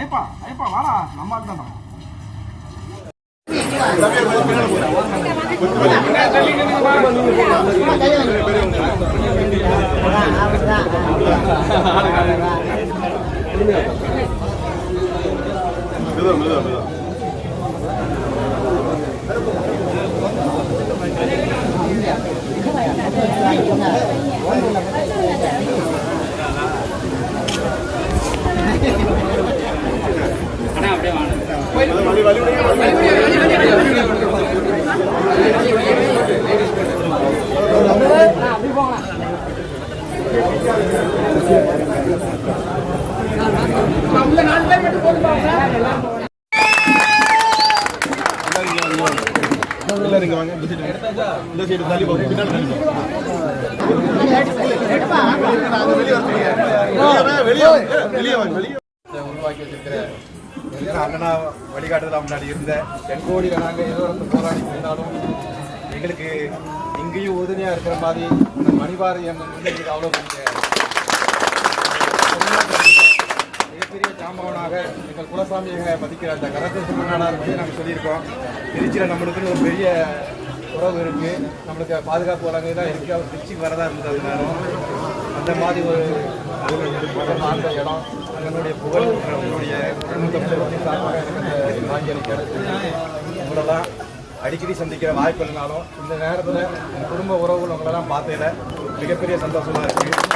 ஐப்பா ஐப்பா வாடா நம்ம தானே உருவாக்கி வச்சிருக்கிற அண்ணனா வழிகாட்டுதல் முன்னாடி இருந்த தென்கோடியில் நாங்கள் ஏதோ போராடி இருந்தாலும் எங்களுக்கு இங்கேயும் உறுதுணையாக இருக்கிற மாதிரி இந்த மணிபாரதி அம்மன் வந்து எங்களுக்கு அவ்வளோ மிகப்பெரிய ஜாம்பவனாக எங்கள் குலசாமியை மதிக்கிற அந்த கரத்தேச மன்னாடார் வந்து நாங்கள் சொல்லியிருக்கோம். திருச்சியில் நம்மளுக்குன்னு ஒரு பெரிய உறவு இருக்குது, நம்மளுக்கு பாதுகாப்பு வழங்குதான் இருக்குது. அவர் திருச்சிக்கு வரதா இருந்தது அதனாலும் அந்த மாதிரி ஒரு அந்த இடம் அதனுடைய புகழ் உங்களுடைய சார்பாக எனக்கு அந்த வாங்கி அளிக்கிறது. உங்களெல்லாம் அடிக்கடி சந்திக்கிற வாய்ப்பு இல்லைனாலும் இந்த நேரத்தில் குடும்ப உறவுகள் உங்களெல்லாம் பார்த்ததில் மிகப்பெரிய சந்தோஷமாக இருக்குது.